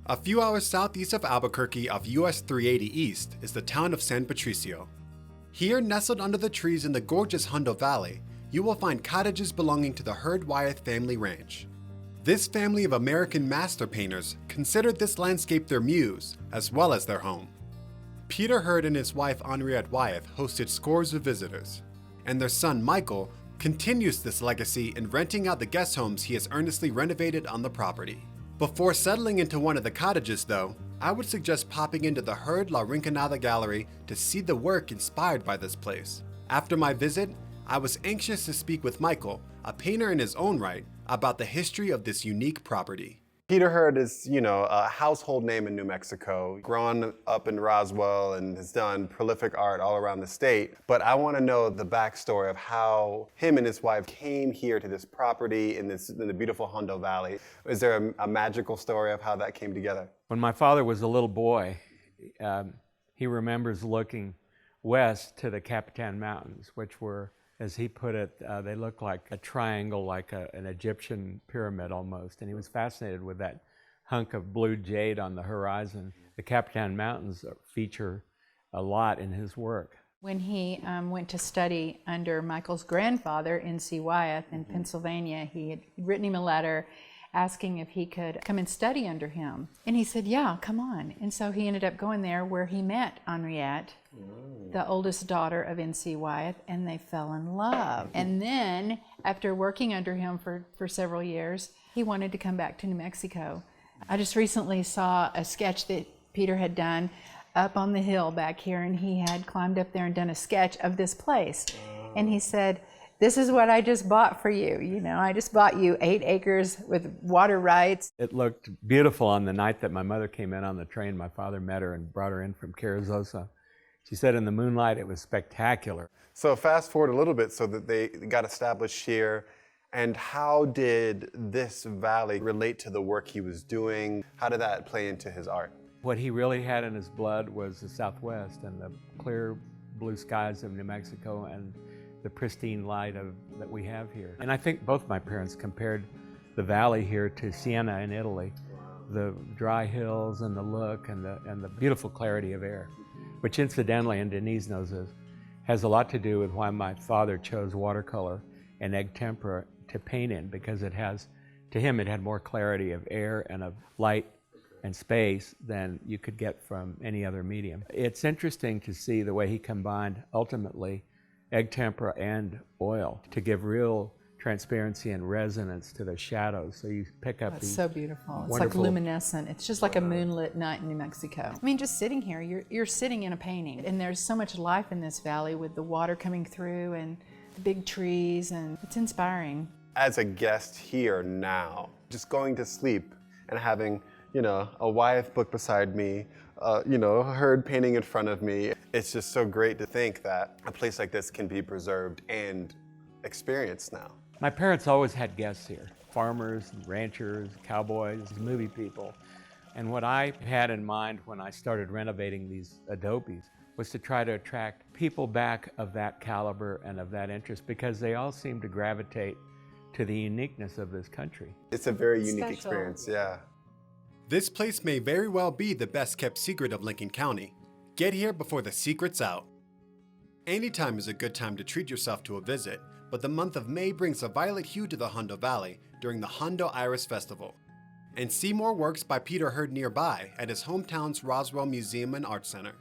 A few hours southeast of Albuquerque off US 380 East is the town of San Patricio. Here, nestled under the trees in the gorgeous Hondo Valley, you will find cottages belonging to the Hurd Wyeth family ranch. This family of American master painters considered this landscape their muse, as well as their home. Peter Hurd and his wife Henriette Wyeth hosted scores of visitors, and their son Michael continues this legacy in renting out the guest homes he has earnestly renovated on the property. Before settling into one of the cottages though, I would suggest popping into the Hurd La Rinconada gallery to see the work inspired by this place. After my visit, I was anxious to speak with Michael, a painter in his own right, about the history of this unique property. Peter Hurd is, a household name in New Mexico, grown up in Roswell and has done prolific art all around the state. But I want to know the backstory of how him and his wife came here to this property in the beautiful Hondo Valley. Is there a magical story of how that came together? When my father was a little boy, he remembers looking west to the Capitan Mountains, which were, as he put it, they looked like a triangle, like an Egyptian pyramid almost. And he was fascinated with that hunk of blue jade on the horizon. The Capitan Mountains feature a lot in his work. When he went to study under Michael's grandfather, N.C. Wyeth, in Pennsylvania, he had written him a letter asking if he could come and study under him. And he said, yeah, come on. And so he ended up going there where he met Henriette, the oldest daughter of N.C. Wyeth, and they fell in love. And then, after working under him for several years, he wanted to come back to New Mexico. I just recently saw a sketch that Peter had done up on the hill back here, and he had climbed up there and done a sketch of this place. And he said, this is what I just bought for you. I just bought you 8 acres with water rights. It looked beautiful on the night that my mother came in on the train. My father met her and brought her in from Carrizosa. She said in the moonlight it was spectacular. So fast forward a little bit so that they got established here. And how did this valley relate to the work he was doing? How did that play into his art? What he really had in his blood was the Southwest and the clear blue skies of New Mexico and the pristine light that we have here. And I think both my parents compared the valley here to Siena in Italy. The dry hills and the look and the beautiful clarity of air, which incidentally, and Denise knows this, has a lot to do with why my father chose watercolor and egg tempera to paint in, because to him it had more clarity of air and of light and space than you could get from any other medium. It's interesting to see the way he combined, ultimately, egg tempera and oil to give real transparency and resonance to the shadows. So you pick up these so beautiful. It's like luminescent. It's just like a moonlit night in New Mexico. I mean, just sitting here, you're sitting in a painting. And there's so much life in this valley with the water coming through and the big trees, and it's inspiring. As a guest here now, just going to sleep and having, a Wyeth book beside me, Hurd painting in front of me. It's just so great to think that a place like this can be preserved and experienced now. My parents always had guests here, farmers, ranchers, cowboys, movie people. And what I had in mind when I started renovating these adobes was to try to attract people back of that caliber and of that interest, because they all seem to gravitate to the uniqueness of this country. It's a very unique experience, yeah. This place may very well be the best kept secret of Lincoln County. Get here before the secret's out. Anytime is a good time to treat yourself to a visit, but the month of May brings a violet hue to the Hondo Valley during the Hondo Iris Festival. And see more works by Peter Hurd nearby at his hometown's Roswell Museum and Art Center.